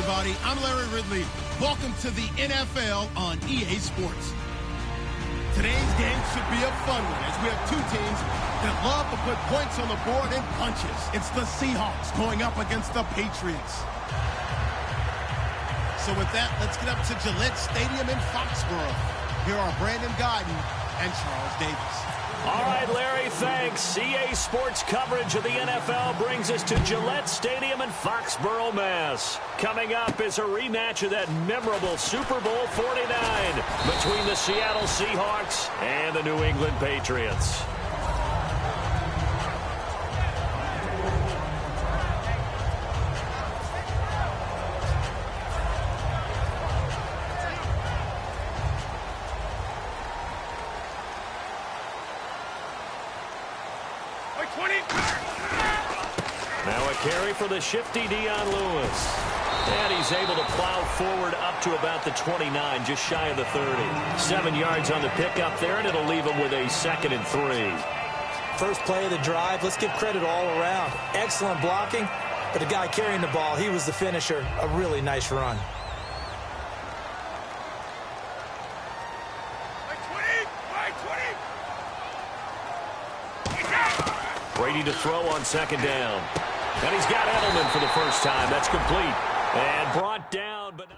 everybody. I'm Larry Ridley. Welcome to the NFL on EA Sports. Today's game should be a fun one, as we have two teams that love to put points on the board and punches. It's the Seahawks going up against the Patriots. So with that, let's get up to Gillette Stadium in Foxborough. Here are Brandon Godden and Charles Davis. All right, Larry, thanks. EA Sports coverage of the NFL brings us to Gillette Stadium in Foxborough, Mass. Coming up is a rematch of that memorable Super Bowl 49 between the Seattle Seahawks and the New England Patriots. Now a carry for the shifty Dion Lewis. And he's able to plow forward up to about the 29, just shy of the 30. 7 yards on the pickup there, and it'll leave him with a 2nd and 3. First play of the drive, let's give credit all around. Excellent blocking, but the guy carrying the ball, he was the finisher. A really nice run. Brady to throw on 2nd down. And he's got Edelman for the first time. That's complete. And brought down, but...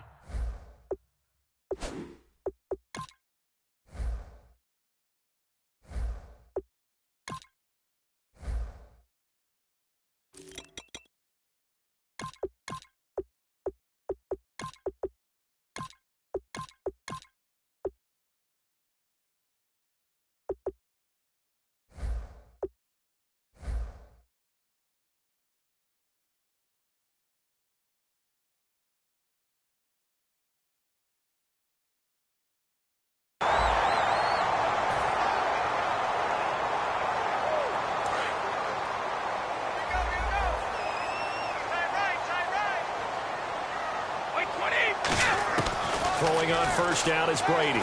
Throwing on 1st down is Brady.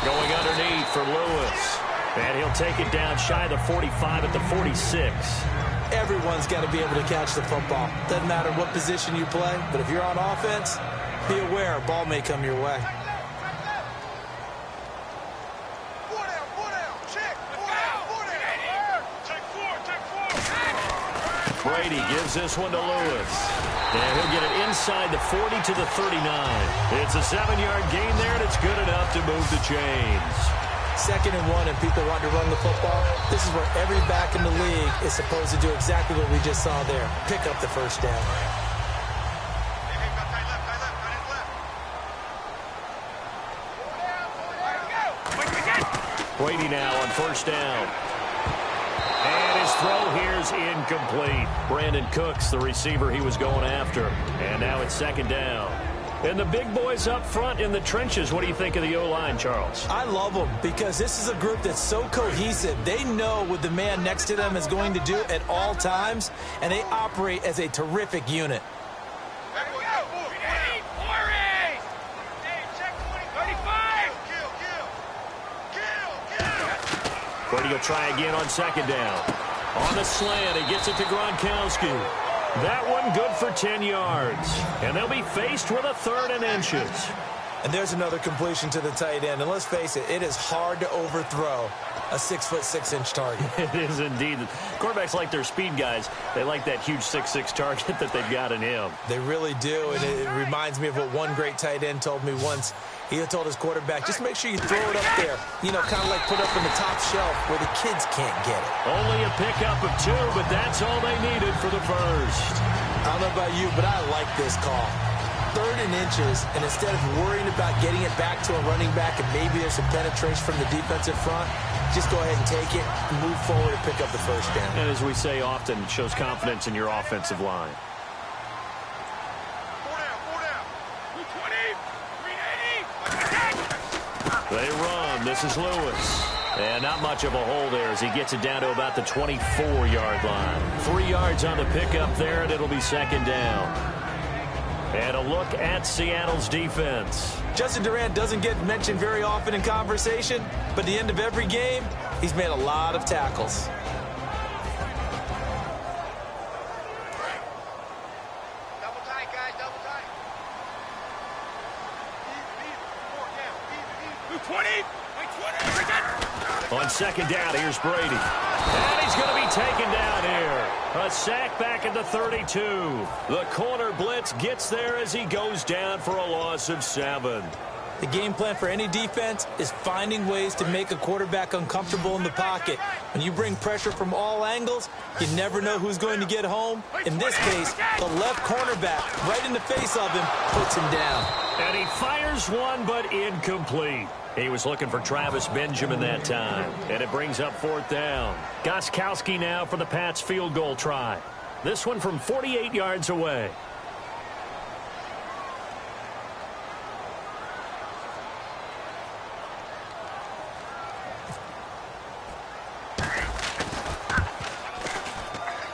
Going underneath for Lewis. And he'll take it down shy of the 45 at the 46. Everyone's got to be able to catch the football. Doesn't matter what position you play, but if you're on offense, be aware a ball may come your way. Brady gives this one to Lewis. And he'll get it inside the 40 to the 39. It's a 7-yard gain there, and it's good enough to move the chains. 2nd and 1, and people want to run the football. This is where every back in the league is supposed to do exactly what we just saw there. Pick up the 1st down. Brady now on 1st down. And his throw here's incomplete. Brandon Cooks, the receiver he was going after. And now it's 2nd down. And the big boys up front in the trenches. What do you think of the O-line, Charles? I love them because this is a group that's so cohesive. They know what the man next to them is going to do at all times, and they operate as a terrific unit. Brady will try again on 2nd down. On the slant, he gets it to Gronkowski. That one good for 10 yards. And they'll be faced with a 3rd and inches. And there's another completion to the tight end. And let's face it, it is hard to overthrow a 6'6" target. It is indeed. Quarterbacks like their speed guys. They like that huge 6'6" target that they've got in him. They really do. And it reminds me of what one great tight end told me once. He had told his quarterback, just make sure you throw it up there. You know, kind of like put up in the top shelf where the kids can't get it. Only a pickup of 2, but that's all they needed for the first. I don't know about you, but I like this call. 3rd and inches, and instead of worrying about getting it back to a running back and maybe there's some penetration from the defensive front, just go ahead and take it, move forward, and pick up the 1st down. And as we say often, it shows confidence in your offensive line. They run. This is Lewis. And not much of a hole there as he gets it down to about the 24-yard line. 3 yards on the pickup there, and it'll be 2nd down. And a look at Seattle's defense. Justin Durant doesn't get mentioned very often in conversation, but at the end of every game, he's made a lot of tackles. Double tight, guys, double tight. On second down, here's Brady. And he's going to be taken down here. A sack back at the 32. The corner blitz gets there as he goes down for a loss of 7. The game plan for any defense is finding ways to make a quarterback uncomfortable in the pocket. When you bring pressure from all angles, you never know who's going to get home. In this case, the left cornerback, right in the face of him, puts him down. And he fires one, but incomplete. He was looking for Travis Benjamin that time. And it brings up 4th down. Gostkowski now for the Pats field goal try. This one from 48 yards away.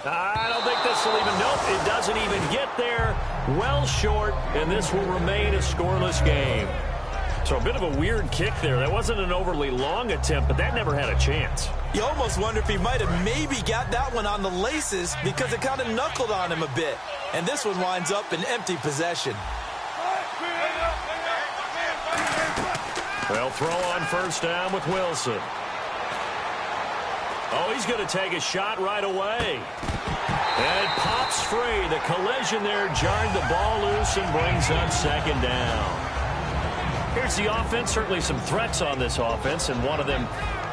I don't think this will even, nope, it doesn't even get there. Well short, and this will remain a scoreless game. So a bit of a weird kick there. That wasn't an overly long attempt, but that never had a chance. You almost wonder if he might have maybe got that one on the laces because it kind of knuckled on him a bit. And this one winds up in empty possession. They'll throw on 1st down with Wilson. Oh, he's going to take a shot right away. And it pops free. The collision there jarred the ball loose and brings up 2nd down. Here's the offense. Certainly some threats on this offense, and one of them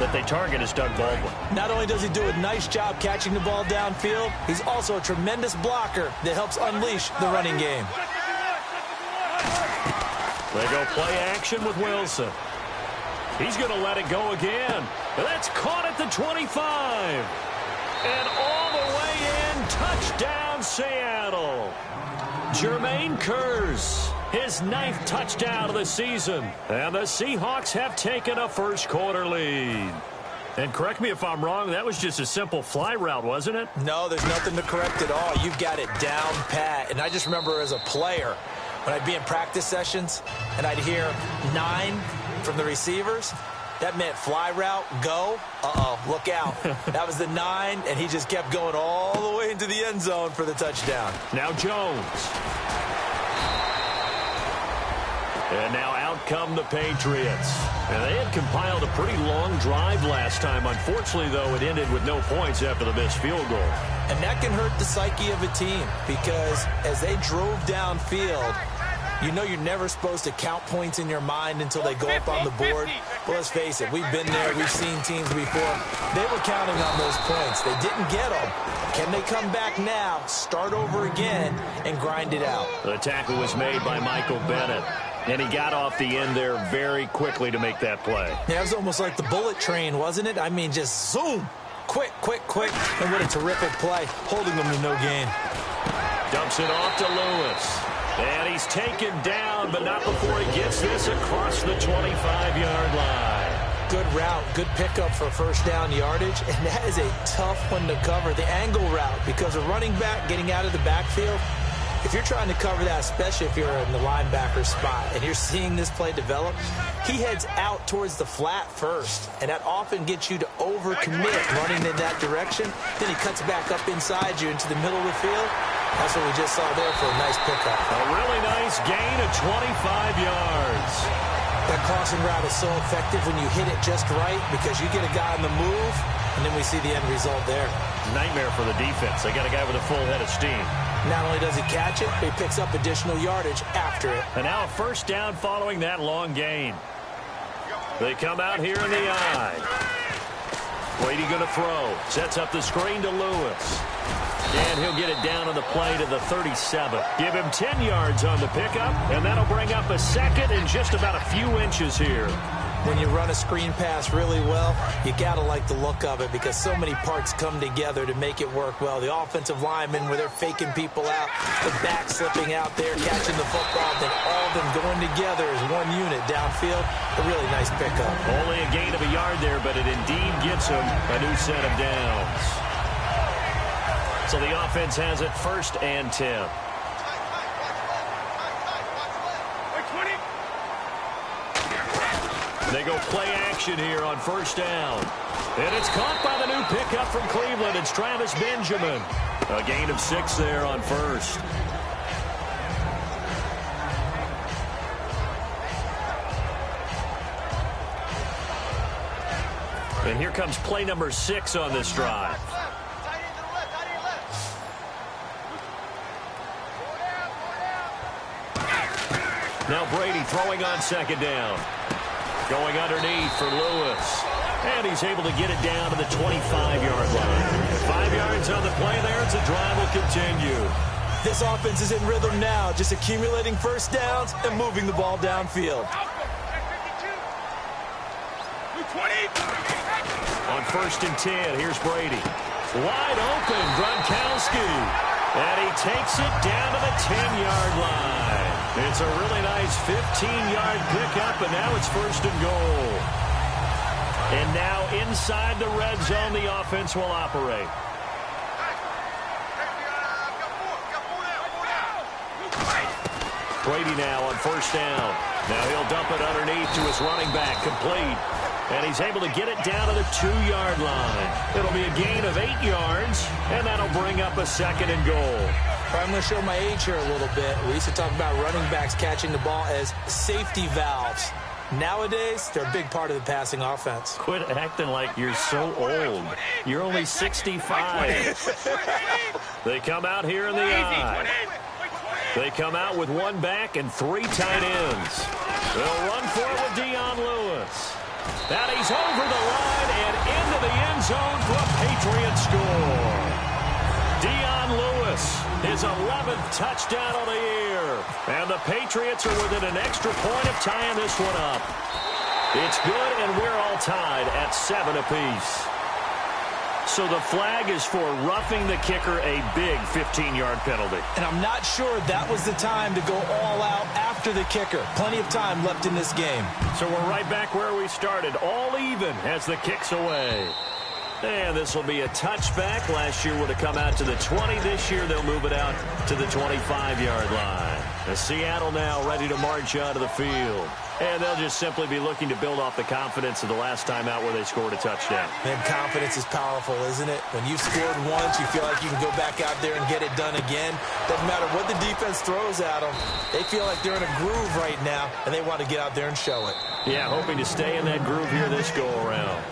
that they target is Doug Baldwin. Not only does he do a nice job catching the ball downfield, he's also a tremendous blocker that helps unleash the running game. They go play action with Wilson. He's going to let it go again. That's caught at the 25. And all the way in, touchdown Seattle. Jermaine Kearse, his 9th touchdown of the season. And the Seahawks have taken a first-quarter lead. And correct me if I'm wrong, that was just a simple fly route, wasn't it? No, there's nothing to correct at all. You've got it down pat. And I just remember as a player, when I'd be in practice sessions and I'd hear 9 from the receivers, that meant fly route, go. Uh-oh, look out. That was the 9, and he just kept going all the way into the end zone for the touchdown. Now Jones. And now out come the Patriots. And they had compiled a pretty long drive last time. Unfortunately, though, it ended with no points after the missed field goal. And that can hurt the psyche of a team because as they drove downfield, you know you're never supposed to count points in your mind until they go up on the board. Well, let's face it, we've been there, we've seen teams before. They were counting on those points. They didn't get them. Can they come back now, start over again, and grind it out? The tackle was made by Michael Bennett, and he got off the end there very quickly to make that play. Yeah, it was almost like the bullet train, wasn't it? I mean, just zoom, quick, quick, quick, and what a terrific play, holding them to no gain. Dumps it off to Lewis. And he's taken down, but not before he gets this across the 25-yard line. Good route, good pickup for 1st down yardage, and that is a tough one to cover, the angle route, because a running back getting out of the backfield, if you're trying to cover that, especially if you're in the linebacker spot, and you're seeing this play develop, he heads out towards the flat first, and that often gets you to overcommit running in that direction. Then he cuts back up inside you into the middle of the field. That's what we just saw there for a nice pickup. A really nice gain of 25 yards. That crossing route is so effective when you hit it just right because you get a guy on the move, and then we see the end result there. Nightmare for the defense. They got a guy with a full head of steam. Not only does he catch it, but he picks up additional yardage after it. And now a 1st down following that long gain. They come out here in the eye. Brady going to throw. Sets up the screen to Lewis. And he'll get it down on the play to the 37. Give him 10 yards on the pickup, and that'll bring up a 2nd and just about a few inches here. When you run a screen pass really well, you got to like the look of it because so many parts come together to make it work well. The offensive linemen where they're faking people out, the back slipping out there, catching the football, then all of them going together as one unit downfield. A really nice pickup. Only a gain of a yard there, but it indeed gets him a new set of downs. So the offense has it 1st and 10. They go play action here on 1st down. And it's caught by the new pickup from Cleveland. It's Travis Benjamin. A gain of 6 there on 1st. And here comes play number 6 on this drive. Now Brady throwing on second down. Going underneath for Lewis. And he's able to get it down to the 25-yard line. 5 yards on the play there as the drive will continue. This offense is in rhythm now, just accumulating first downs and moving the ball downfield. On 1st and 10, here's Brady. Wide open, Gronkowski. And he takes it down to the 10-yard line. It's a really nice 15-yard pickup, and now it's 1st and goal. And now inside the red zone, the offense will operate. Brady now on 1st down. Now he'll dump it underneath to his running back, complete. And he's able to get it down to the 2-yard line. It'll be a gain of 8 yards, and that'll bring up a 2nd and goal. I'm going to show my age here a little bit. We used to talk about running backs catching the ball as safety valves. Nowadays, they're a big part of the passing offense. Quit acting like you're so old. You're only 65. They come out here in the eye. They come out with 1 back and 3 tight ends. They'll run for it with Dion Lewis. And he's over the line and into the end zone for a Patriot score. Dion Lewis, his 11th touchdown of the year. And the Patriots are within an extra point of tying this one up. It's good, and we're all tied at 7 apiece. So the flag is for roughing the kicker, a big 15-yard penalty. And I'm not sure that was the time to go all out after the kicker. Plenty of time left in this game. So we're right back where we started, all even as the kick's away. And this will be a touchback. Last year would have come out to the 20. This year they'll move it out to the 25-yard line. As Seattle now ready to march onto the field. And they'll just simply be looking to build off the confidence of the last time out where they scored a touchdown. Man, confidence is powerful, isn't it? When you've scored once, you feel like you can go back out there and get it done again. Doesn't matter what the defense throws at them. They feel like they're in a groove right now, and they want to get out there and show it. Yeah, hoping to stay in that groove here this go-around.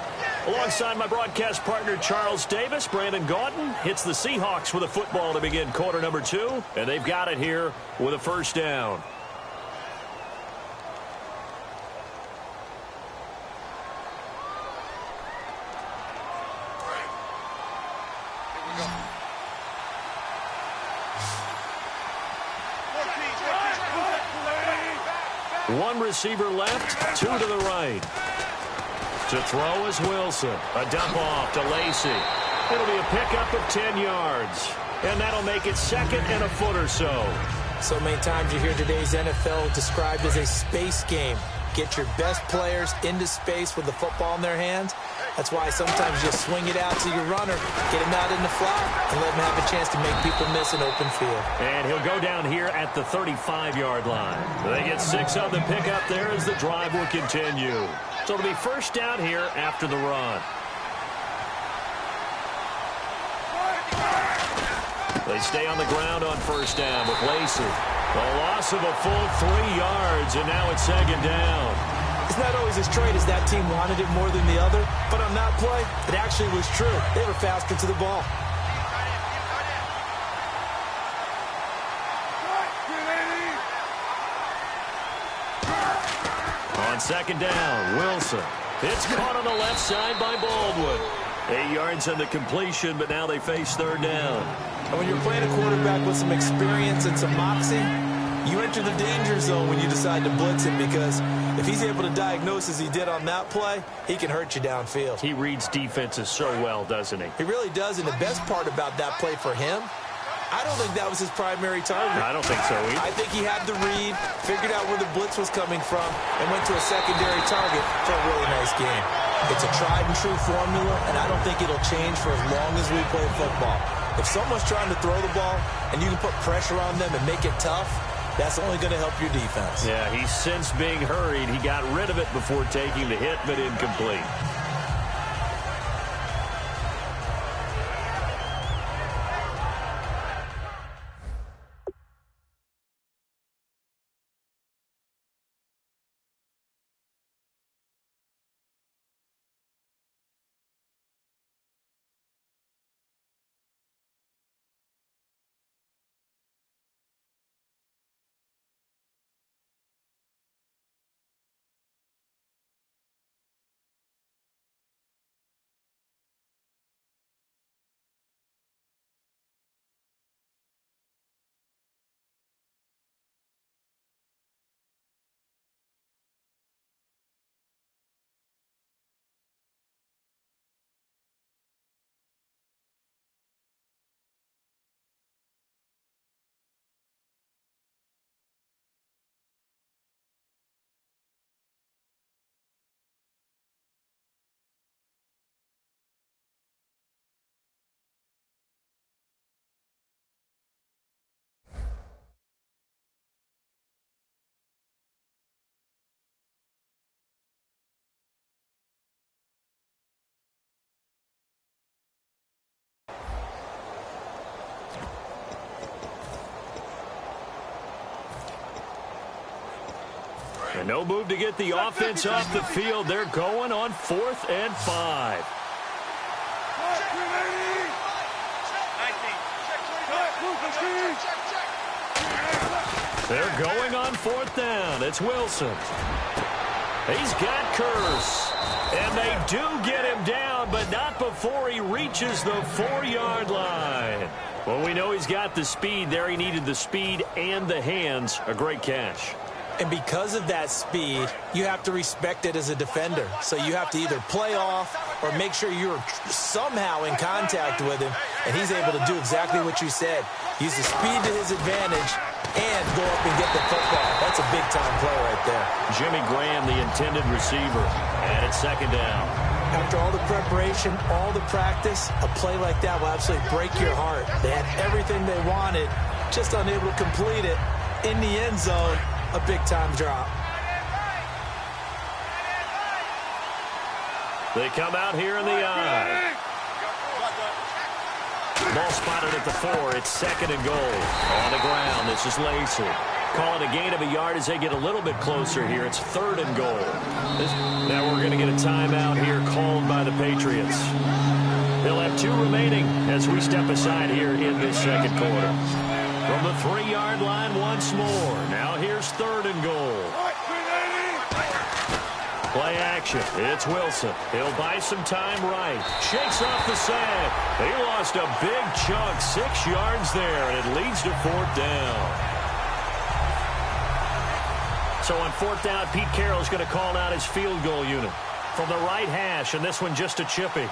Alongside my broadcast partner, Charles Davis, Brandon Gaudin hits the Seahawks with a football to begin quarter number 2, and they've got it here with a 1st down. One receiver left, 2 to the right. To throw is Wilson. A dump off to Lacy. It'll be a pickup of 10 yards. And that'll make it 2nd and a foot or so. So many times you hear today's NFL described as a space game. Get your best players into space with the football in their hands. That's why sometimes you'll swing it out to your runner, get him out in the flat, and let him have a chance to make people miss an open field. And he'll go down here at the 35-yard line. They get 6 on the pickup there as the drive will continue. So it'll be 1st down here after the run. They stay on the ground on 1st down with Lacy. A loss of a full 3 yards, and now it's 2nd down. It's not always as straight as that team wanted it more than the other, but on that play, it actually was true. They were faster to the ball. On 2nd down, Wilson. It's caught on the left side by Baldwin. 8 yards on the completion, but now they face 3rd down. And when you're playing a quarterback with some experience and some moxie, you enter the danger zone when you decide to blitz him, because if he's able to diagnose as he did on that play, he can hurt you downfield. He reads defenses so well, doesn't he? He really does, and the best part about that play for him, I don't think that was his primary target. I don't think so either. I think he had the read, figured out where the blitz was coming from, and went to a secondary target for a really nice game. It's a tried-and-true formula, and I don't think it'll change for as long as we play football. If someone's trying to throw the ball and you can put pressure on them and make it tough, that's only going to help your defense. Yeah, he's since being hurried. He got rid of it before taking the hit, but incomplete. No move to get the offense off the field. They're going on 4th and 5. They're going on 4th down. It's Wilson. He's got Curse. And they do get him down, but not before he reaches the 4-yard line. Well, we know he's got the speed there. He needed the speed and the hands. A great catch. And because of that speed, you have to respect it as a defender. So you have to either play off or make sure you're somehow in contact with him. And he's able to do exactly what you said. Use the speed to his advantage and go up and get the football. That's a big-time play right there. Jimmy Graham, the intended receiver. And it's 2nd down. After all the preparation, all the practice, a play like that will absolutely break your heart. They had everything they wanted, just unable to complete it. In the end zone, a big-time drop. They come out here in the eye. Ball spotted at the 4. It's 2nd and goal. On the ground, this is Lacey. Call it a gain of a yard as they get a little bit closer here. It's 3rd and goal. Now we're going to get a timeout here called by the Patriots. They'll have 2 remaining as we step aside here in this 2nd quarter. From the 3-yard line once more. Now here's 3rd and goal. Play action. It's Wilson. He'll buy some time right. Shakes off the sack. He lost a big chunk, 6 yards there, and it leads to 4th down. So on 4th down, Pete Carroll's going to call out his field goal unit from the right hash, and this one just a chippy.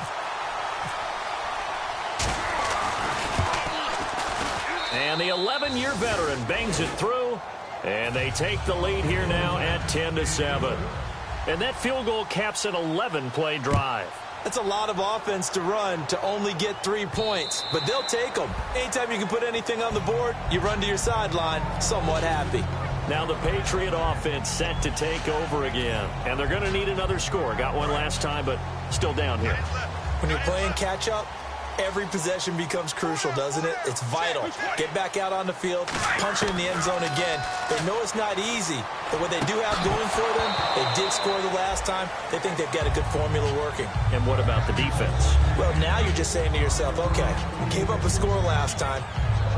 And the 11-year veteran bangs it through, and they take the lead here now at 10-7. And that field goal caps an 11-play drive. That's a lot of offense to run to only get 3 points, but they'll take them. Anytime you can put anything on the board, you run to your sideline somewhat happy. Now the Patriot offense set to take over again, and they're going to need another score. Got one last time, but still down here. When you're playing catch-up, every possession becomes crucial, doesn't it? It's vital. Get back out on the field, punch it in the end zone again. They know it's not easy, but what they do have going for them, they did score the last time. They think they've got a good formula working. And what about the defense? Well, now you're just saying to yourself, okay, we gave up a score last time.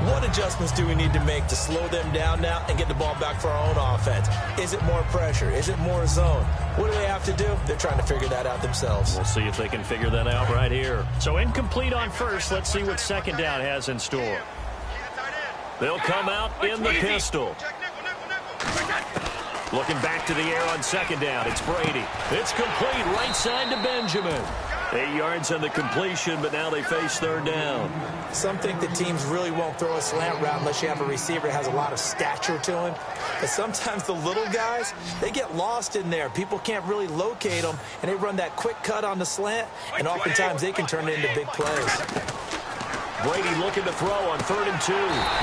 What adjustments do we need to make to slow them down now and get the ball back for our own offense? Is it more pressure? Is it more zone? What do they have to do? They're trying to figure that out themselves. We'll see if they can figure that out right here. So incomplete on first. Let's see what 2nd down has in store. They'll come out in the pistol. Looking back to the air on 2nd down. It's Brady. It's complete right side to Benjamin. 8 yards on the completion, but now they face 3rd down. Some think the teams really won't throw a slant route unless you have a receiver that has a lot of stature to him. But sometimes the little guys, they get lost in there. People can't really locate them, and they run that quick cut on the slant, and oftentimes they can turn it into big plays. Brady looking to throw on 3rd and 2.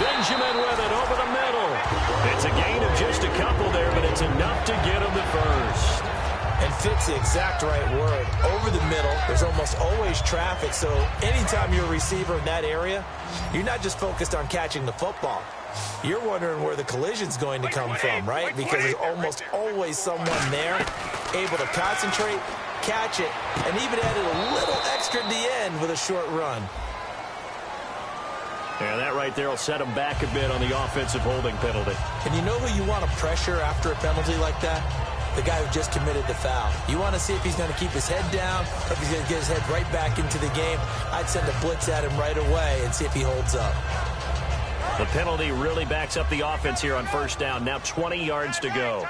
Benjamin with it over the middle. It's a gain of just a couple there, but it's enough to get him the first. And fit's the exact right word. Over the middle, there's almost always traffic, so anytime you're a receiver in that area, you're not just focused on catching the football. You're wondering where the collision's going to come from, right? Because there's almost always someone there able to concentrate, catch it, and even added a little extra at the end with a short run. And that right there will set him back a bit on the offensive holding penalty. And you know who you want to pressure after a penalty like that? The guy who just committed the foul. You want to see if he's going to keep his head down or if he's going to get his head right back into the game. I'd send a blitz at him right away and see if he holds up. The penalty really backs up the offense here on 1st down. Now 20 yards to go.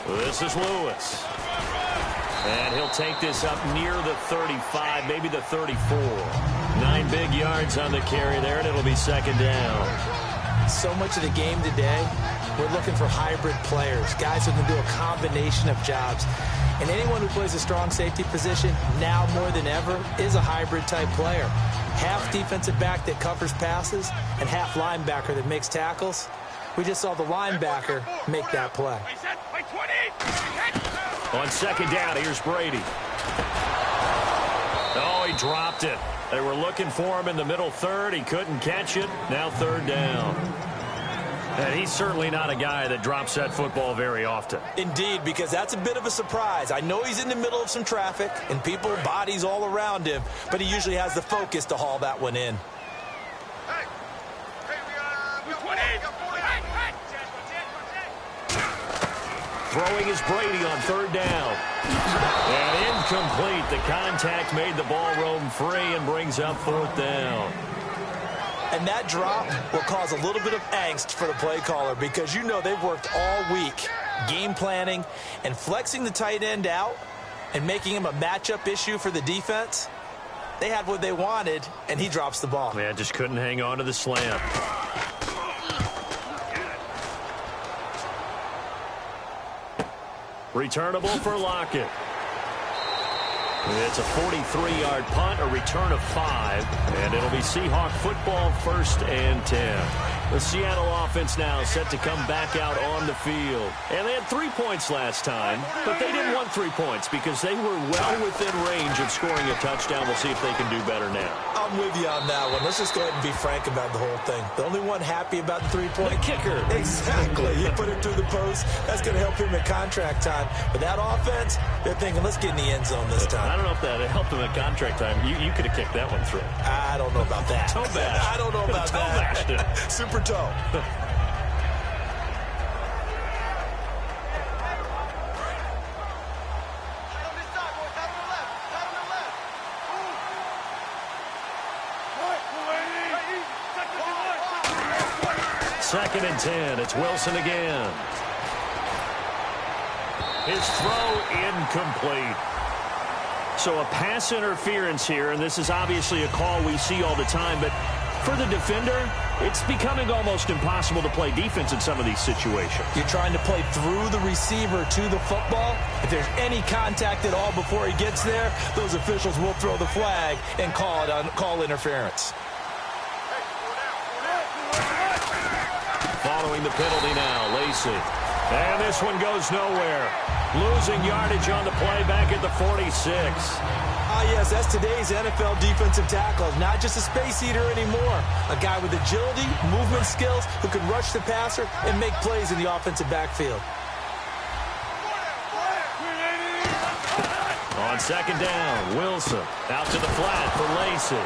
This is Lewis. And he'll take this up near the 35, maybe the 34. 9 big yards on the carry there, and it'll be 2nd down. So much of the game today, we're looking for hybrid players, guys who can do a combination of jobs. And anyone who plays a strong safety position, now more than ever, is a hybrid type player. Half defensive back that covers passes and half linebacker that makes tackles. We just saw the linebacker make that play. On 2nd down, here's Brady. Oh, he dropped it. They were looking for him in the middle 3rd. He couldn't catch it. Now 3rd down. And he's certainly not a guy that drops that football very often. Indeed, because that's a bit of a surprise. I know he's in the middle of some traffic and people, bodies all around him, but he usually has the focus to haul that one in. Throwing is Brady on third down. And incomplete. The contact made the ball roam free and brings up fourth down. And that drop will cause a little bit of angst for the play caller because you know they've worked all week game planning and flexing the tight end out and making him a matchup issue for the defense. They had what they wanted, and he drops the ball. Yeah, just couldn't hang on to the slant. Returnable for Lockett. It's a 43-yard punt, a return of 5, and it'll be Seahawk football, 1st and 10. The Seattle offense now set to come back out on the field. And they had 3 points last time, but they didn't want 3 points because they were well within range of scoring a touchdown. We'll see if they can do better now. I'm with you on that one. Let's just go ahead and be frank about the whole thing. The only one happy about the 3-point the kicker. Exactly. He put it through the post. That's going to help him at contract time. But that offense, they're thinking, let's get in the end zone this time. I don't know if that helped him at contract time. You could have kicked that one through. I don't know about that. Toe bash. I don't know about toe that. Bashed it. Super toe. Second and 10. It's Wilson again. His throw incomplete. So a pass interference here, and this is obviously a call we see all the time, but for the defender, it's becoming almost impossible to play defense in some of these situations. You're trying to play through the receiver to the football. If there's any contact at all before he gets there, those officials will throw the flag and call interference. Following the penalty now, Lacey. And this one goes nowhere. Losing yardage on the play back at the 46. Yes, that's today's NFL defensive tackle. Not just a space eater anymore. A guy with agility, movement skills, who can rush the passer and make plays in the offensive backfield. On second down, Wilson out to the flat for Lacey.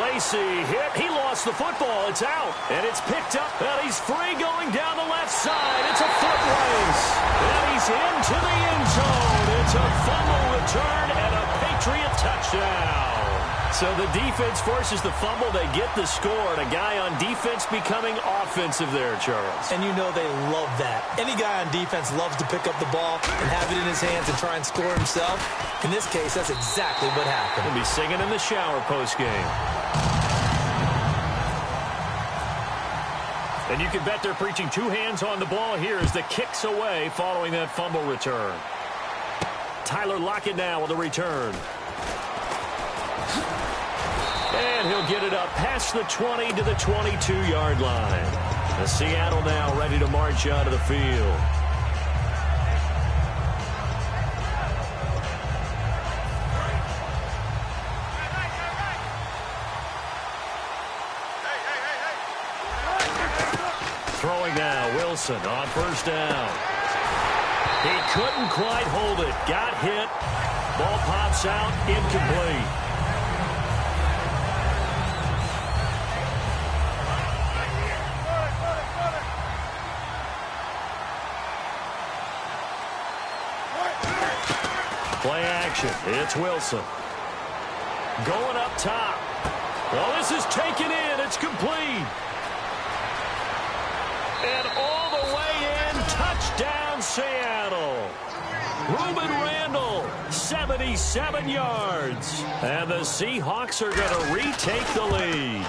Lacey hit. He lost the football. It's out. And it's picked up. And he's free going down the left side. It's a foot race. And he's into the end zone. It's a fumble return and a Patriot touchdown. So the defense forces the fumble. They get the score. And a guy on defense becoming offensive there, Charles. And you know they love that. Any guy on defense loves to pick up the ball and have it in his hands and try and score himself. In this case, that's exactly what happened. He'll be singing in the shower post-game. And you can bet they're preaching 2 hands on the ball here as the kick's away following that fumble return. Tyler Lockett now with the return. And he'll get it up past the 20 to the 22-yard line. The Seattle now ready to march out of the field. Throwing now, Wilson on first down. He couldn't quite hold it. Got hit. Ball pops out, incomplete. Play action. It's Wilson. Going up top. Well, this is taken in. It's complete. And all the way in, touchdown Seattle. Reuben Randall, 77 yards. And the Seahawks are going to retake the lead.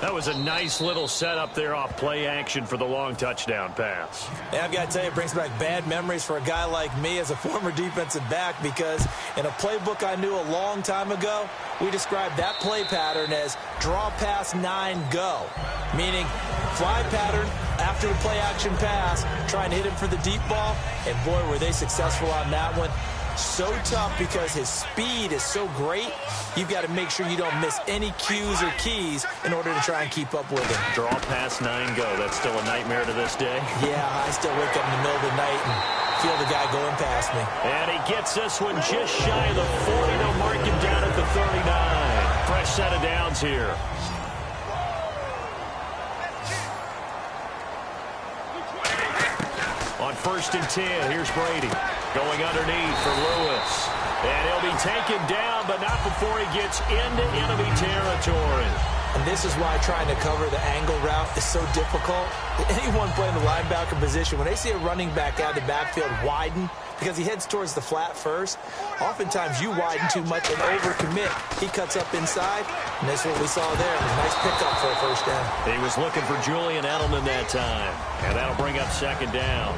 That was a nice little setup there off play action for the long touchdown pass. Yeah, I've got to tell you, it brings back bad memories for a guy like me as a former defensive back because in a playbook I knew a long time ago, we described that play pattern as draw pass 9 go, meaning fly pattern after the play action pass, trying to hit him for the deep ball, and boy, were they successful on that one. So tough because his speed is so great, you've got to make sure you don't miss any cues or keys in order to try and keep up with him. Draw past 9 go. That's still a nightmare to this day. Yeah, I still wake up in the middle of the night and feel the guy going past me. And he gets this one just shy of the 40. They'll mark him down at the 39. Fresh set of downs here. On 1st and 10, here's Brady. Going underneath for Lewis. And he'll be taken down, but not before he gets into enemy territory. And this is why trying to cover the angle route is so difficult. Anyone playing the linebacker position, when they see a running back out of the backfield widen, because he heads towards the flat first, oftentimes you widen too much and overcommit. He cuts up inside, and that's what we saw there. Nice pickup for a first down. He was looking for Julian Edelman that time, and that'll bring up 2nd down.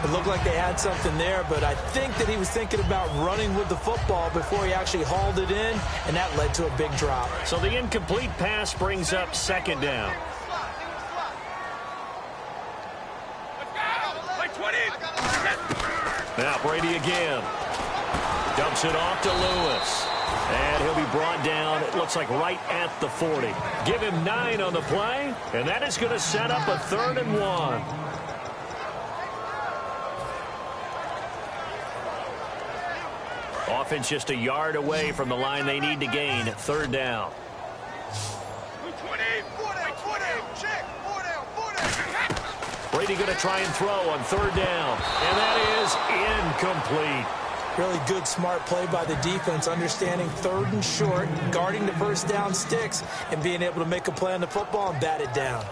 It looked like they had something there, but I think that he was thinking about running with the football before he actually hauled it in, and that led to a big drop. So the incomplete pass brings up 2nd down. Now Brady again. Dumps it off to Lewis. And he'll be brought down, it looks like right at the 40. Give him 9 on the play, and that is going to set up a 3rd and 1. Offense just a yard away from the line they need to gain. 3rd down. Brady going to try and throw on 3rd down. And that is incomplete. Really good, smart play by the defense, understanding 3rd and short, guarding the first down sticks, and being able to make a play on the football and bat it down.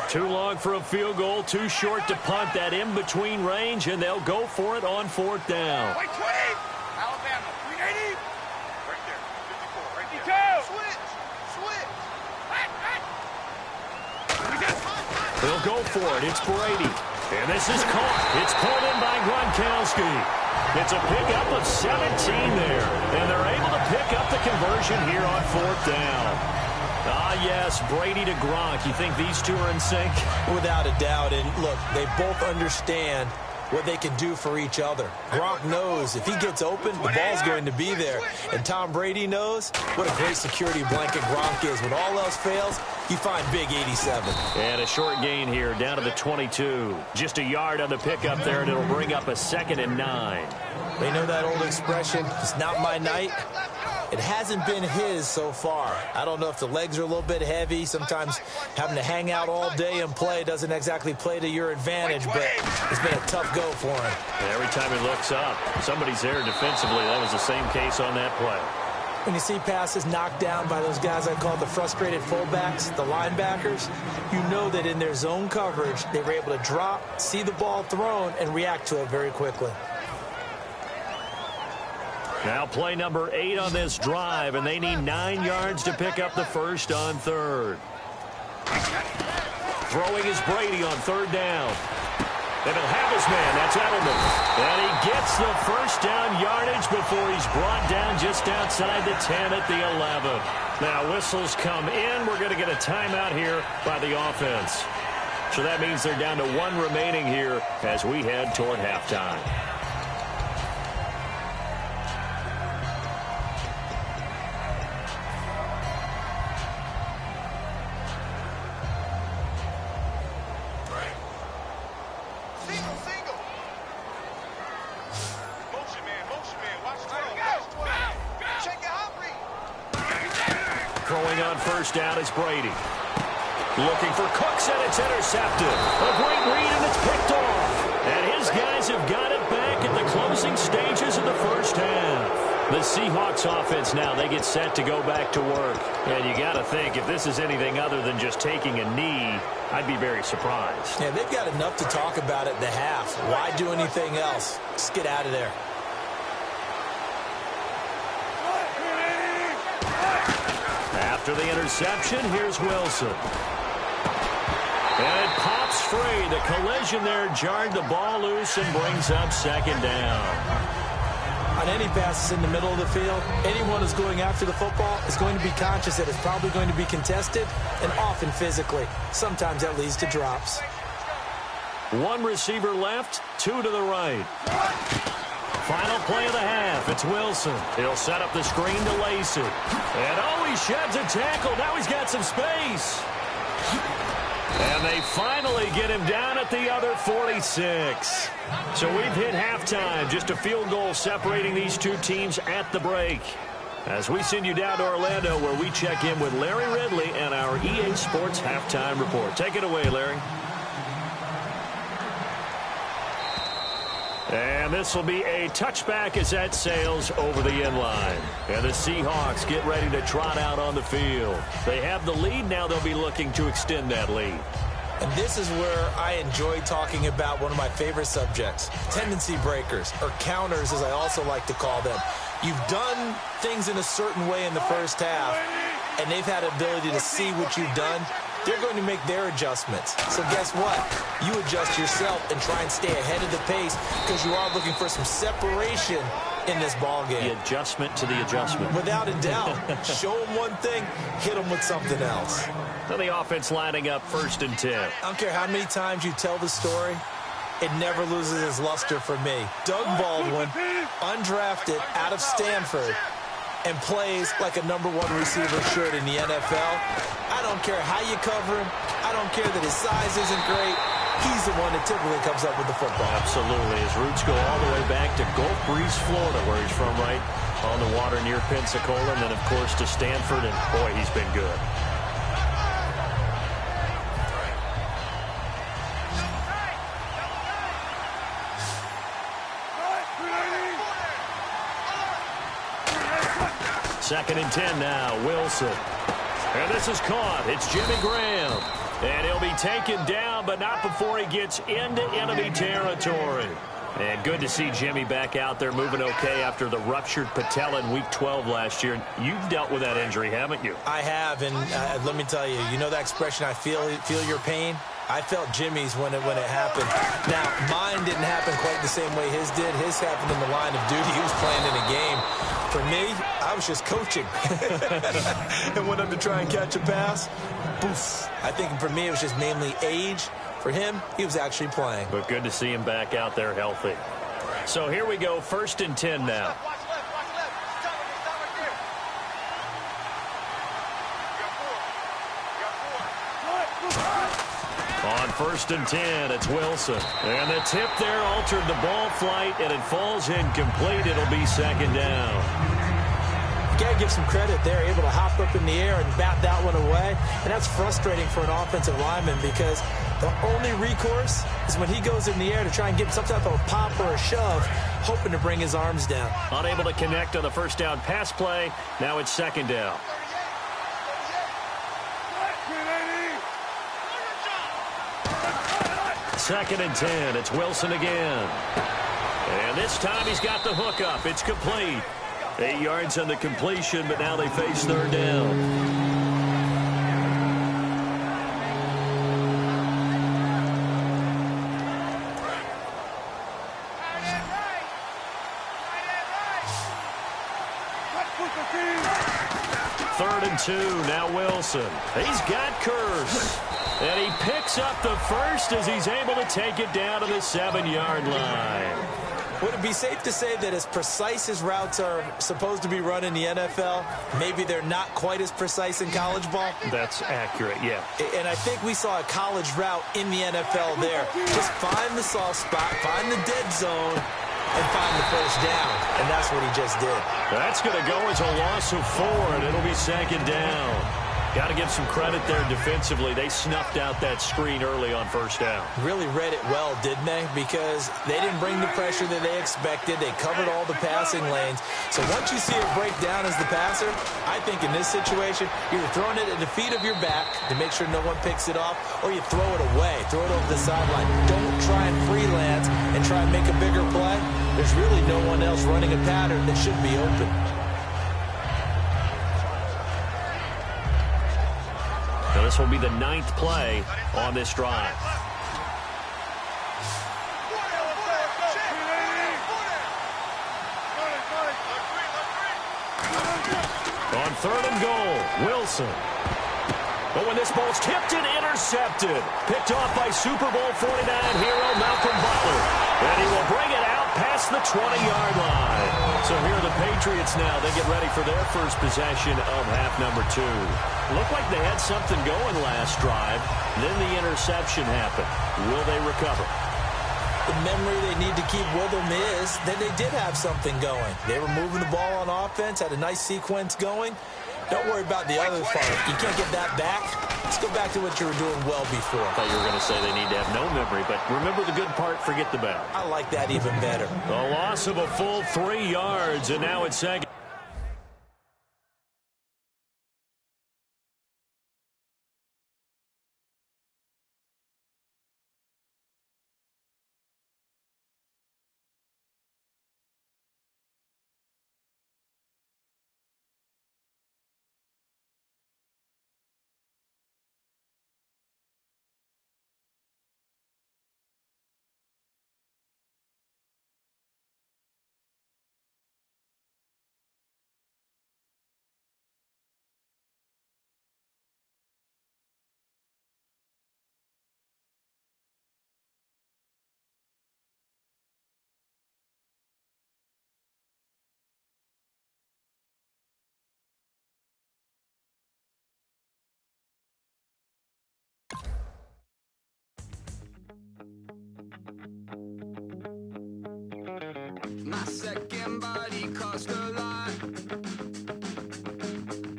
Too long for a field goal, too short to punt. That in-between range, and they'll go for it on 4th down. Alabama, 380. Right there, 54, right there. They'll go for it. It's Brady. And this is caught. It's pulled in by Gronkowski. It's a pickup of 17 there. And they're able to pick up the conversion here on 4th down. Ah, yes, Brady to Gronk. You think these two are in sync? Without a doubt. And look, they both understand what they can do for each other. Gronk knows if he gets open, the ball's going to be there. And Tom Brady knows what a great security blanket Gronk is. When all else fails, you find big 87. And a short gain here down to the 22. Just a yard on the pickup there, and it'll bring up a 2nd and 9. They know that old expression, it's not my night. It hasn't been his so far. I don't know if the legs are a little bit heavy. Sometimes having to hang out all day and play doesn't exactly play to your advantage, but it's been a tough go for him. And every time he looks up, somebody's there defensively. That was the same case on that play. When you see passes knocked down by those guys I call the frustrated fullbacks, the linebackers, you know that in their zone coverage, they were able to drop, see the ball thrown, and react to it very quickly. Now play number 8 on this drive, and they need 9 yards to pick up the first on 3rd. Throwing is Brady on 3rd down. And he'll have his man. That's Edelman. And he gets the first down yardage before he's brought down just outside the 10 at the 11. Now whistles come in. We're going to get a timeout here by the offense. So that means they're down to 1 remaining here as we head toward halftime. Throwing on first down is Brady. Looking for Cooks, and it's intercepted. A great read, and it's picked off. And his guys have got it back at the closing stages of the first half. The Seahawks offense now, they get set to go back to work. And you got to think, if this is anything other than just taking a knee, I'd be very surprised. Yeah, they've got enough to talk about at the half. Why do anything else? Just get out of there. After the interception, here's Wilson. And it pops free. The collision there jarred the ball loose and brings up 2nd down. On any passes in the middle of the field, anyone who's going after the football is going to be conscious that it's probably going to be contested and often physically. Sometimes that leads to drops. One receiver left, two to the right. Final play of the half. It's Wilson. He'll set up the screen to Lacey. And, oh, he sheds a tackle. Now he's got some space. And they finally get him down at the other 46. So we've hit halftime. Just a field goal separating these two teams at the break. As we send you down to Orlando, where we check in with Larry Ridley and our EA Sports Halftime Report. Take it away, Larry. And this will be a touchback as that sails over the end line. And the Seahawks get ready to trot out on the field. They have the lead. Now they'll be looking to extend that lead. And this is where I enjoy talking about one of my favorite subjects, tendency breakers, or counters as I also like to call them. You've done things in a certain way in the first half, and they've had the ability to see what you've done. They're going to make their adjustments. So guess what? You adjust yourself and try and stay ahead of the pace because you are looking for some separation in this ball game. The adjustment to the adjustment. Without a doubt. Show them one thing, hit them with something else. So the offense lining up 1st and 10. I don't care how many times you tell the story, it never loses its luster for me. Doug Baldwin, undrafted out of Stanford, and plays like a #1 receiver should in the NFL. I don't care how you cover him. I don't care that his size isn't great. He's the one that typically comes up with the football. Absolutely. His roots go all the way back to Gulf Breeze, Florida, where he's from, right on the water near Pensacola. And then, of course, to Stanford. And, boy, he's been good. Second and 10 now, Wilson. And this is caught. It's Jimmy Graham. And he'll be taken down, but not before he gets into enemy territory. And good to see Jimmy back out there moving okay after the ruptured patella in Week 12 last year. You've dealt with that injury, haven't you? I have, and let me tell you, you know that expression, I feel your pain? I felt Jimmy's when it happened. Now, mine didn't happen quite the same way his did. His happened in the line of duty. He was playing in a game. For me, I was just coaching. And went up to try and catch a pass. Poof. I think for me, it was just mainly age. For him, he was actually playing. But good to see him back out there healthy. So here we go, 1st and 10 now. On 1st and 10, it's Wilson. And the tip there altered the ball flight, and it falls incomplete. It'll be 2nd down. You got to give some credit there, able to hop up in the air and bat that one away. And that's frustrating for an offensive lineman because the only recourse is when he goes in the air to try and get some type of a pop or a shove, hoping to bring his arms down. Unable to connect on the 1st down pass play. Now it's 2nd down. Second and 10. It's Wilson again. And this time he's got the hook up. It's complete. 8 yards on the completion, but now they face 3rd down. Third and 2, now Wilson. He's got Curse. And he picks up the first as he's able to take it down to the 7-yard line. Would it be safe to say that as precise as routes are supposed to be run in the NFL, maybe they're not quite as precise in college ball? That's accurate, yeah. And I think we saw a college route in the NFL there. Just find the soft spot, find the dead zone, and find the first down. And that's what he just did. That's going to go as a loss of 4, and it'll be 2nd down. Got to give some credit there defensively. They snuffed out that screen early on 1st down. Really read it well, didn't they? Because they didn't bring the pressure that they expected. They covered all the passing lanes. So once you see it break down as the passer, I think in this situation, you're throwing it at the feet of your back to make sure no one picks it off, or you throw it away, throw it over the sideline. Don't try and freelance and try and make a bigger play. There's really no one else running a pattern that should be open. So this will be the 9th play on this drive. On 3rd and goal, Wilson. But when this ball's tipped and intercepted, picked off by Super Bowl 49 hero Malcolm Butler. And he will bring it out past the 20-yard line. So here are the Patriots now. They get ready for their first possession of half number 2. Looked like they had something going last drive. Then the interception happened. Will they recover? The memory they need to keep with them is that they did have something going. They were moving the ball on offense, had a nice sequence going. Don't worry about the other part. You can't get that back. Let's go back to what you were doing well before. I thought you were going to say they need to have no memory, but remember the good part, forget the bad. I like that even better. The loss of a full 3 yards, and now it's second. My second body cost a lot.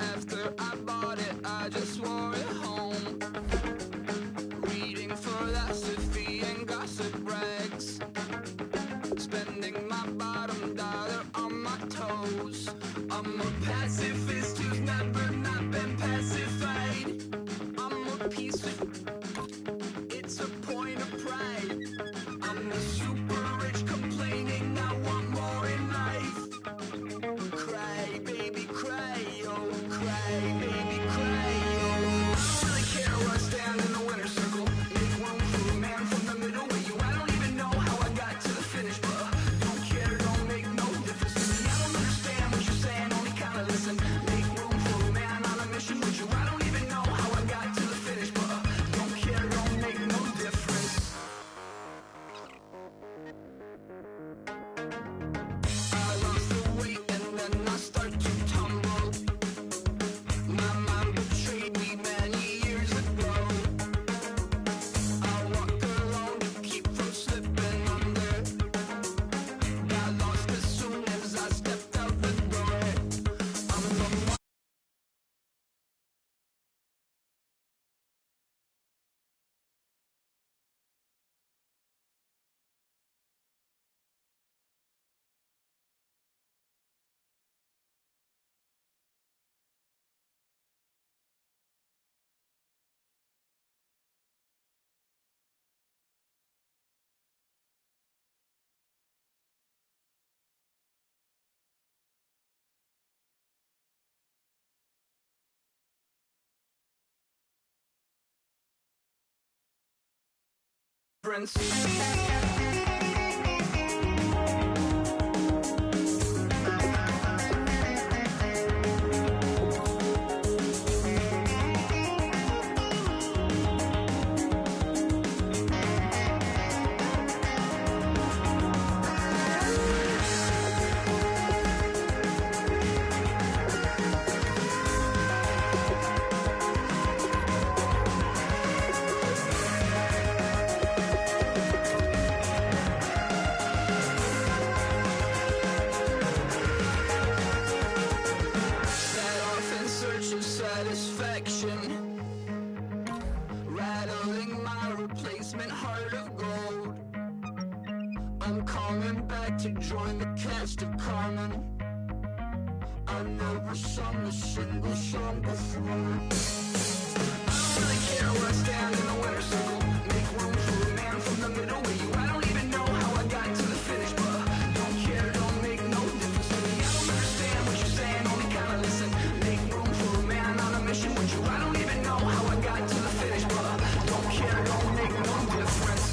After I bought it, I just wore it home. Reading philosophy and gossip rags. Spending my bottom dollar on my toes. I'm a pacifist who's never not been pacified. I'm a piece of... It's a point of pride. I'm the super rich complaining I want more in life. Cry, baby, cry, oh, cry, baby, cry, oh. I don't really care where I stand in the winner's circle. Make room for a man from the middle with you. I don't even know how I got to the finish, but don't care, don't make no difference to me. I don't understand what you're saying, only kinda listen. Make room for a man on a mission with you. I don't even know how I got to the finish, but don't care, don't make no difference. I lost the weight and then I start to tumble. My mind betrayed me many years ago. I walk alone to keep from slipping under. Got lost as soon as I stepped out the door. I'm the difference. Set off in search of satisfaction, rattling my replacement heart of gold. I'm coming back to join the cast of Carmen. I never sung a single song before. I don't really care where I stand in the winner's circle. Make room for a man from the middle with you. I don't even know how I got to the finish, but don't care, don't make no difference to me. I don't understand what you're saying, only kinda listen. Make room for a man on a mission with you. I don't even know how I got to the finish, but don't care, don't make no difference.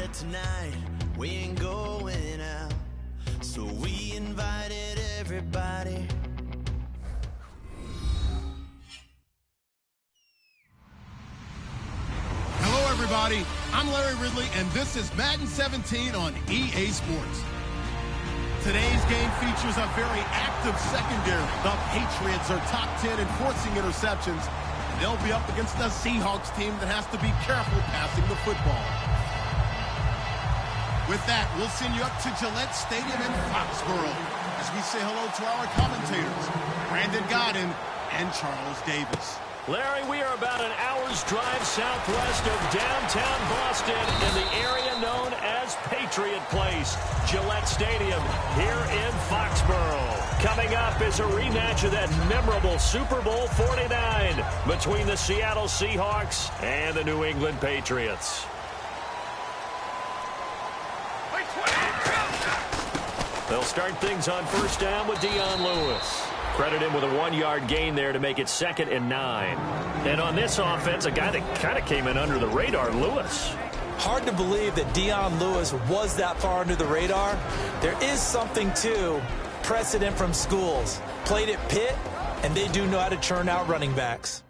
that tonight we ain't going out, so we invited everybody. Hello, everybody. I'm Larry Ridley, and this is Madden 17 on EA Sports. Today's game features a very active secondary. The Patriots are top 10 in forcing interceptions. They'll be up against a Seahawks team that has to be careful passing the football. With that, we'll send you up to Gillette Stadium in Foxborough as we say hello to our commentators, Brandon Godden and Charles Davis. Larry, we are about an hour's drive southwest of downtown Boston in the area known as Patriot Place, Gillette Stadium here in Foxborough. Coming up is a rematch of that memorable Super Bowl 49 between the Seattle Seahawks and the New England Patriots. They'll start things on first down with Dion Lewis. Credit him with a 1-yard gain there to make it 2nd and 9. And on this offense, a guy that kind of came in under the radar, Lewis. Hard to believe that Dion Lewis was that far under the radar. There is something to precedent from schools. Played at Pitt, and they do know how to churn out running backs.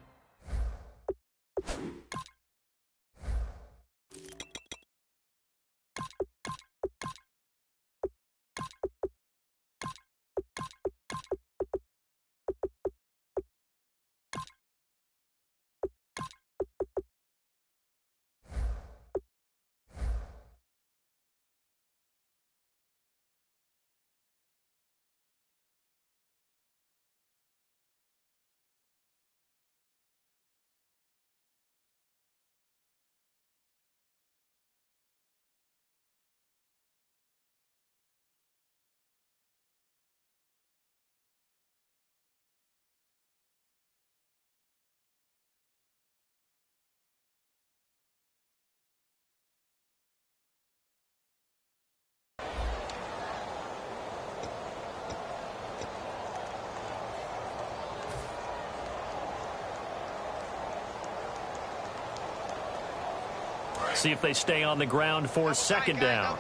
See if they stay on the ground for 2nd down.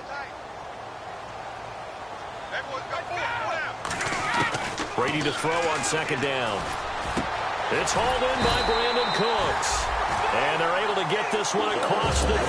Brady to throw on 2nd down. It's hauled in by Brandon Cooks. And they're able to get this one across the 35.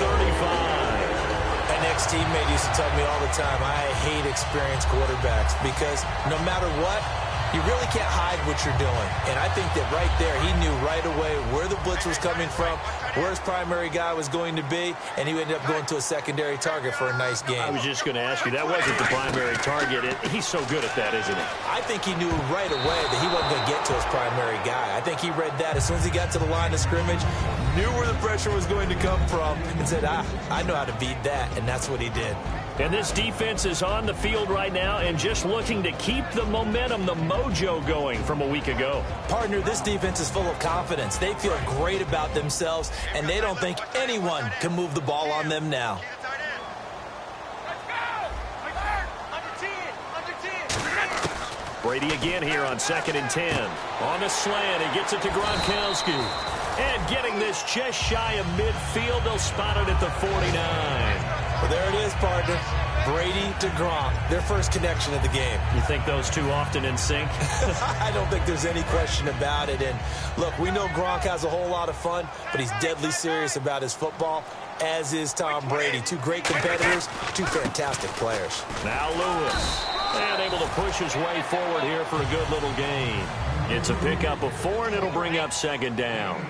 An ex-teammate used to tell me all the time, I hate experienced quarterbacks because no matter what, you really can't hide what you're doing. And I think that right there, he knew right away where the blitz was coming from, where his primary guy was going to be, and he ended up going to a secondary target for a nice game. I was just going to ask you, that wasn't the primary target. He's so good at that, isn't he? I think he knew right away that he wasn't going to get to his primary guy. I think he read that as soon as he got to the line of scrimmage, knew where the pressure was going to come from, and said, I know how to beat that, and that's what he did. And this defense is on the field right now and just looking to keep the momentum, the mojo going from a week ago. Partner, this defense is full of confidence. They feel great about themselves, and they don't think anyone can move the ball on them now. Brady again here on 2nd and 10. On the slant, he gets it to Gronkowski. And getting this just shy of midfield, they'll spot it at the 49. Well, there it is, partner. Brady to Gronk, their first connection of the game. You think those two often in sync? I don't think there's any question about it. And, look, we know Gronk has a whole lot of fun, but he's deadly serious about his football, as is Tom Brady. Two great competitors, two fantastic players. Now Lewis, and able to push his way forward here for a good little gain. It's a pickup of 4, and it'll bring up 2nd down.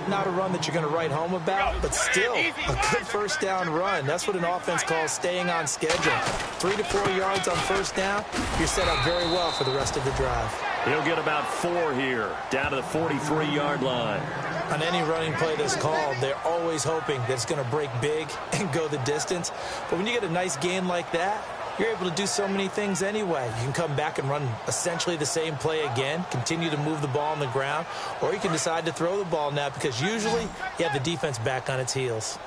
Not a run that you're going to write home about, but still a good first down run. That's what an offense calls staying on schedule. 3 to 4 yards on first down, you're set up very well for the rest of the drive. He'll get about 4 here, down to the 43-yard line. On any running play that's called, they're always hoping that it's going to break big and go the distance. But when you get a nice gain like that, you're able to do so many things anyway. You can come back and run essentially the same play again, continue to move the ball on the ground, or you can decide to throw the ball now because usually you have the defense back on its heels.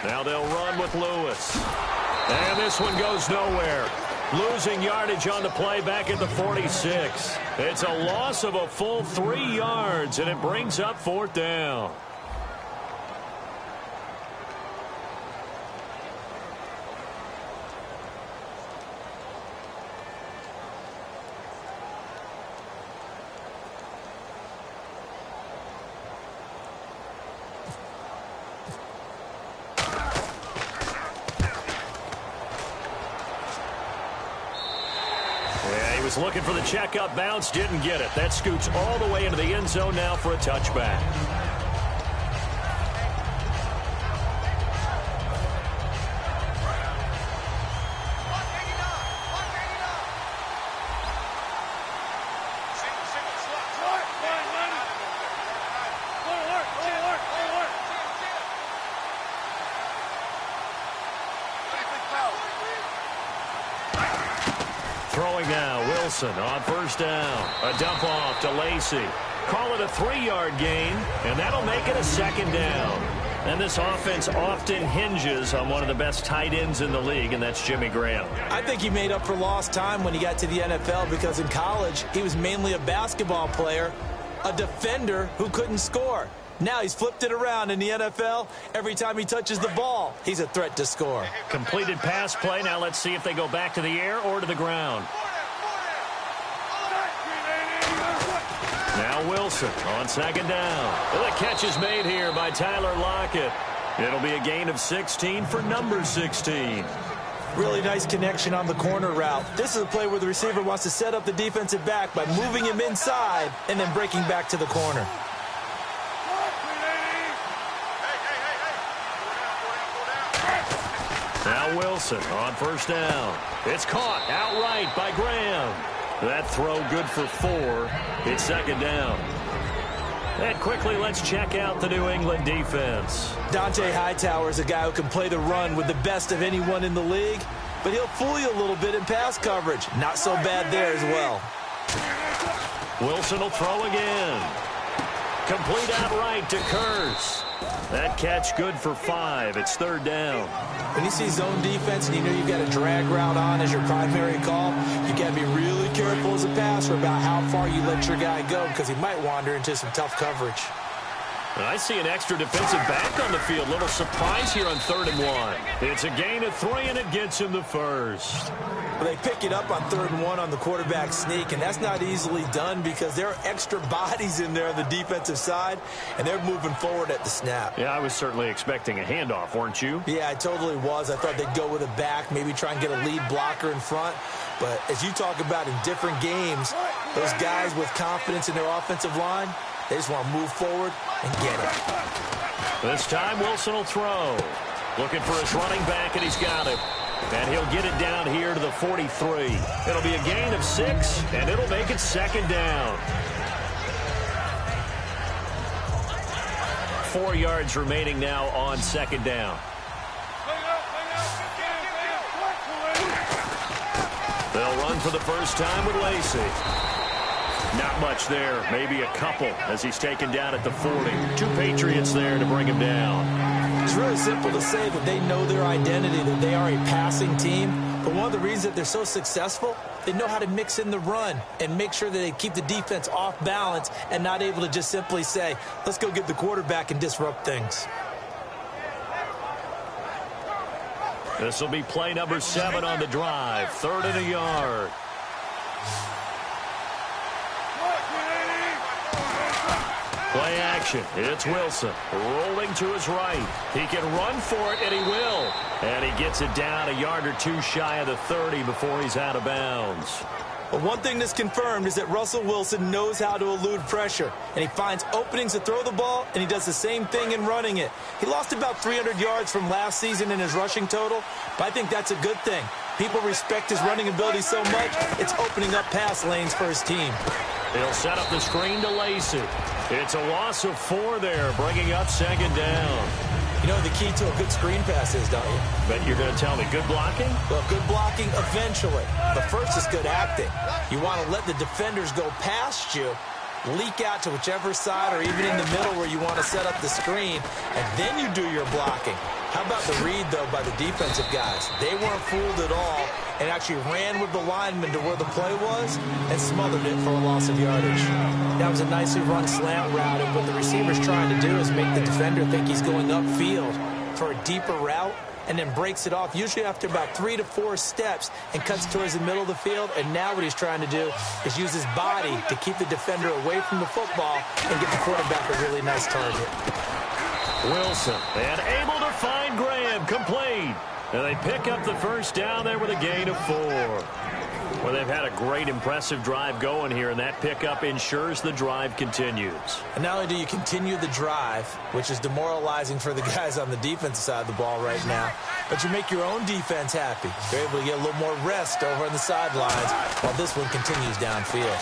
Now they'll run with Lewis. And this one goes nowhere. Losing yardage on the play back at the 46. It's a loss of a full 3 yards, and it brings up 4th down. Looking for the checkup bounce, didn't get it. That scoots all the way into the end zone now for a touchback. Throwing now, Wilson on 1st down. A dump off to Lacey. Call it a 3-yard gain, and that'll make it a 2nd down. And this offense often hinges on one of the best tight ends in the league, and that's Jimmy Graham. I think he made up for lost time when he got to the NFL because in college, he was mainly a basketball player, a defender who couldn't score. Now he's flipped it around in the NFL. Every time he touches the ball, he's a threat to score. Completed pass play. Now let's see if they go back to the air or to the ground. Now Wilson on 2nd down. The catch is made here by Tyler Lockett. It'll be a gain of 16 for number 16. Really nice connection on the corner route. This is a play where the receiver wants to set up the defensive back by moving him inside and then breaking back to the corner. Now Wilson on 1st down. It's caught outright by Graham. That throw good for 4. It's 2nd down. And quickly, let's check out the New England defense. Dante Hightower is a guy who can play the run with the best of anyone in the league, but he'll fool you a little bit in pass coverage. Not so bad there as well. Wilson will throw again. Complete outright to Kurz. That catch good for 5. It's 3rd down. When you see zone defense and you know you've got a drag route on as your primary call, you got to be really careful as a passer about how far you let your guy go because he might wander into some tough coverage. And I see an extra defensive back on the field. Little surprise here on 3rd and 1. It's a gain of 3, and it gets him the 1st. Well, they pick it up on 3rd and 1 on the quarterback sneak, and that's not easily done because there are extra bodies in there on the defensive side, and they're moving forward at the snap. Yeah, I was certainly expecting a handoff, weren't you? Yeah, I totally was. I thought they'd go with a back, maybe try and get a lead blocker in front. But as you talk about in different games, those guys with confidence in their offensive line, they just want to move forward and get it. This time, Wilson will throw. Looking for his running back, and he's got it. And he'll get it down here to the 43. It'll be a gain of 6, and it'll make it 2nd down. 4 yards remaining now on 2nd down. They'll run for the first time with Lacey. Not much there, maybe a couple as he's taken down at the 40. 2 Patriots there to bring him down. It's really simple to say that they know their identity, that they are a passing team. But one of the reasons that they're so successful, they know how to mix in the run and make sure that they keep the defense off balance and not able to just simply say, let's go get the quarterback and disrupt things. This will be play number 7 on the drive. 3rd and a yard. Play action. It's Wilson rolling to his right. He can run for it, and he will. And he gets it down a yard or 2 shy of the 30 before he's out of bounds. But one thing that's confirmed is that Russell Wilson knows how to elude pressure, and he finds openings to throw the ball, and he does the same thing in running it. He lost about 300 yards from last season in his rushing total, but I think that's a good thing. People respect his running ability so much, it's opening up pass lanes for his team. He'll set up the screen to Lacey. It's a loss of 4 there, bringing up 2nd down. You know the key to a good screen pass is, don't you? Bet you're going to tell me good blocking? Well, good blocking eventually. But first is good acting. You want to let the defenders go past you, leak out to whichever side or even in the middle where you want to set up the screen, and then you do your blocking. How about the read, though, by the defensive guys? They weren't fooled at all and actually ran with the lineman to where the play was and smothered it for a loss of yardage. That was a nicely run slant route, and what the receiver's trying to do is make the defender think he's going upfield for a deeper route and then breaks it off, usually after about 3 to 4 steps, and cuts towards the middle of the field. And now what he's trying to do is use his body to keep the defender away from the football and get the quarterback a really nice target. Wilson, and able to find Graham, complete. And they pick up the first down there with a gain of 4. Well, they've had a great, impressive drive going here, and that pickup ensures the drive continues. And not only do you continue the drive, which is demoralizing for the guys on the defensive side of the ball right now, but you make your own defense happy. You're able to get a little more rest over on the sidelines while this one continues downfield.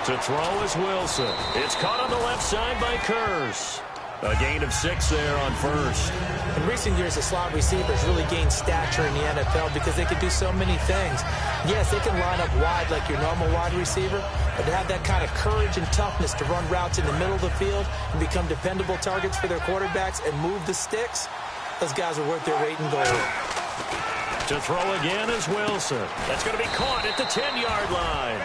To throw is Wilson. It's caught on the left side by Kurz. A gain of 6 there on first. In recent years, the slot receivers really gained stature in the NFL because they can do so many things. Yes, they can line up wide like your normal wide receiver, but to have that kind of courage and toughness to run routes in the middle of the field and become dependable targets for their quarterbacks and move the sticks, those guys are worth their weight in gold. To throw again is Wilson. That's going to be caught at the 10-yard line.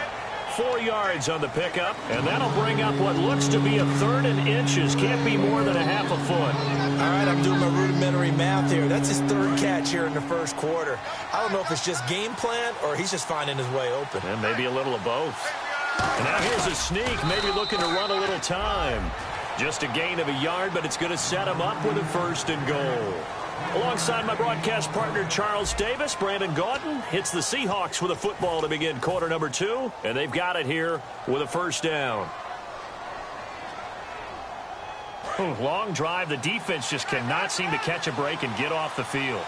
4 yards on the pickup, and that'll bring up what looks to be a 3rd and inches. Can't be more than a half a foot. All right, I'm doing my rudimentary math here. That's his 3rd catch here in the first quarter. I don't know if it's just game plan or he's just finding his way open. And maybe a little of both. And now here's a sneak, maybe looking to run a little time. Just a gain of a yard, but it's going to set him up with a 1st and goal. Alongside my broadcast partner, Charles Davis, Brandon Gaudin hits the Seahawks with a football to begin quarter number 2, and they've got it here with a 1st down. Long drive. The defense just cannot seem to catch a break and get off the field.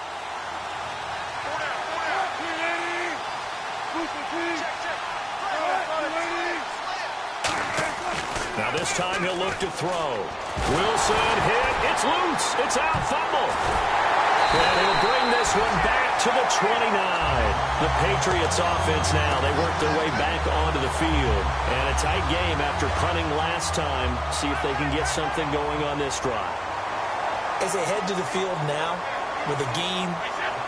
Now this time he'll look to throw. Wilson hit. It's loose. It's out. Fumble. And he'll bring this one back to the 29. The Patriots offense now. They work their way back onto the field. And a tight game after punting last time. See if they can get something going on this drive. As they head to the field now, with the game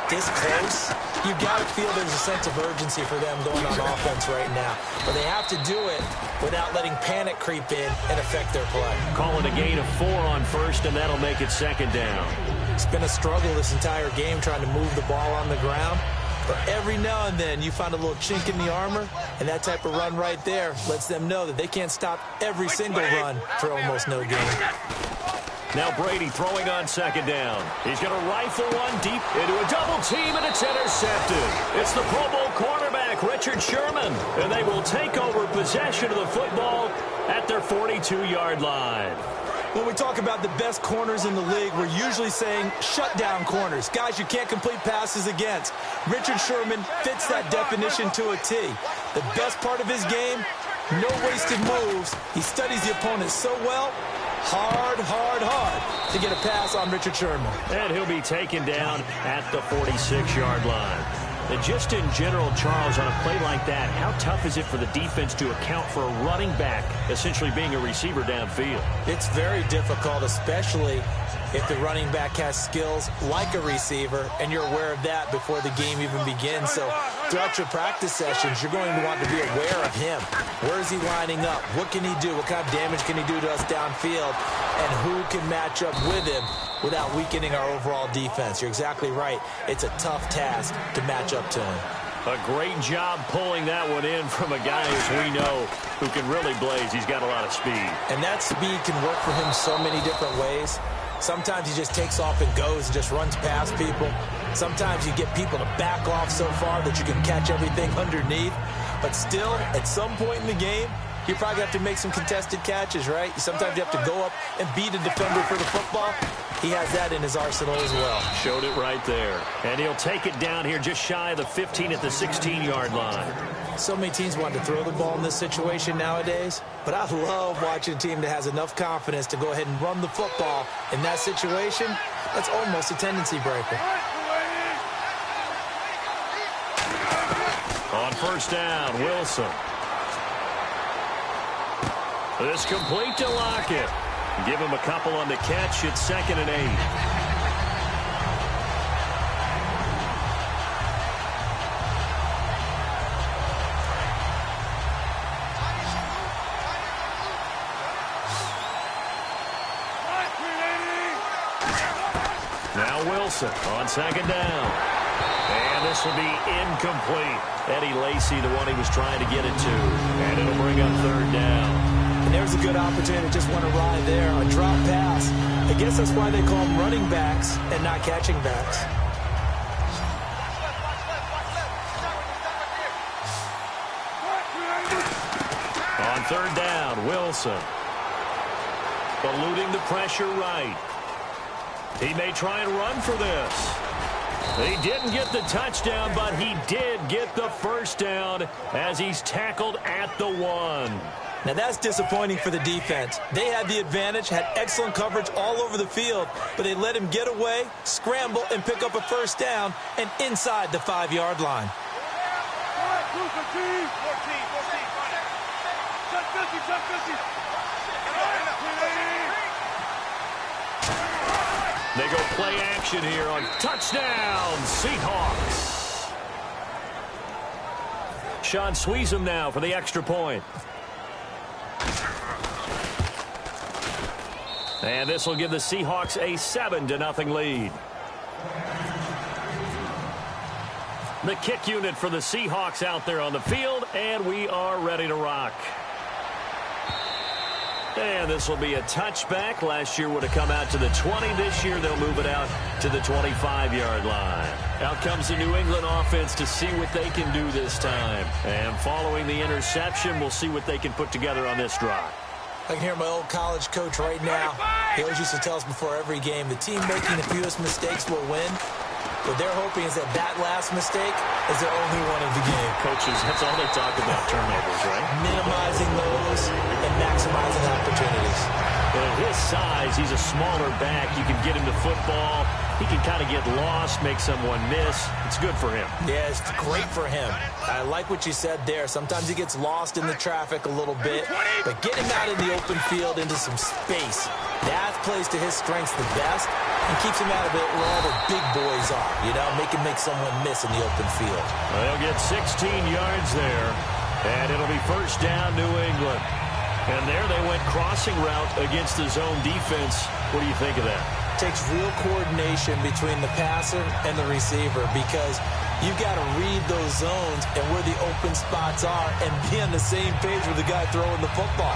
this close, you've got to feel there's a sense of urgency for them going on offense right now. But they have to do it without letting panic creep in and affect their play. Calling a gain of 4 on first, and that'll make it 2nd down. It's been a struggle this entire game trying to move the ball on the ground. But every now and then you find a little chink in the armor, and that type of run right there lets them know that they can't stop every single run for almost no gain. Now Brady throwing on 2nd down. He's going to rifle one deep into a double team, and it's intercepted. It's the Pro Bowl cornerback, Richard Sherman, and they will take over possession of the football at their 42-yard line. When we talk about the best corners in the league, we're usually saying shutdown corners, guys you can't complete passes against. Richard Sherman fits that definition to a T. The best part of his game, no wasted moves. He studies the opponent so well. Hard to get a pass on Richard Sherman. And he'll be taken down at the 46-yard line. And just in general, Charles, on a play like that, how tough is it for the defense to account for a running back essentially being a receiver downfield? It's very difficult, especially if the running back has skills like a receiver, and you're aware of that before the game even begins. So throughout your practice sessions, you're going to want to be aware of him. Where is he lining up? What can he do? What kind of damage can he do to us downfield? And who can match up with him without weakening our overall defense? You're exactly right. It's a tough task to match up to him. A great job pulling that one in from a guy, as we know, who can really blaze. He's got a lot of speed. And that speed can work for him so many different ways. Sometimes he just takes off and goes and just runs past people. Sometimes you get people to back off so far that you can catch everything underneath. But still, at some point in the game, you probably have to make some contested catches, right? Sometimes you have to go up and beat a defender for the football. He has that in his arsenal as well. Showed it right there. And he'll take it down here just shy of the 15 at the 16-yard line. So many teams want to throw the ball in this situation nowadays, but I love watching a team that has enough confidence to go ahead and run the football in that situation. That's almost a tendency breaker. On 1st down, Wilson. This complete to Lockett. Give him a couple on the catch. It's 2nd and 8. Now Wilson on second down. And this will be incomplete. Eddie Lacy, the one he was trying to get it to. And it'll bring up third down. And there's a good opportunity. Just want to ride there. A drop pass. I guess that's why they call them running backs and not catching backs. On third down, Wilson. Eluding the pressure right. He may try and run for this. He didn't get the touchdown, but he did get the first down as he's tackled at the 1. Now that's disappointing for the defense. They had the advantage, had excellent coverage all over the field, but they let him get away, scramble, and pick up a first down and inside the 5-yard line. They go play action here on touchdown, Seahawks. Sean Sweezum now for the extra point. And this will give the Seahawks a 7-0 lead. The kick unit for the Seahawks out there on the field, and we are ready to rock. And this will be a touchback. Last year would have come out to the 20. This year they'll move it out to the 25-yard line. Out comes the New England offense to see what they can do this time. And following the interception, we'll see what they can put together on this drive. I can hear my old college coach right now. He always used to tell us before every game, the team making the fewest mistakes will win. What they're hoping is that that last mistake is their only one of the game. Coaches, that's all they talk about, turnovers, right? Minimizing those and maximizing opportunities. And at his size, he's a smaller back. You can get him the football. He can kind of get lost, make someone miss. It's good for him. Yeah, it's great for him. I like what you said there. Sometimes he gets lost in the traffic a little bit, but get him out in the open field into some space. That plays to his strengths the best and keeps him out of it where all the big boys are. You know, make someone miss in the open field. Well, they'll get 16 yards there, and it'll be first down, New England. And there they went crossing route against the zone defense. What do you think of that? Takes real coordination between the passer and the receiver because you've got to read those zones and where the open spots are and be on the same page with the guy throwing the football.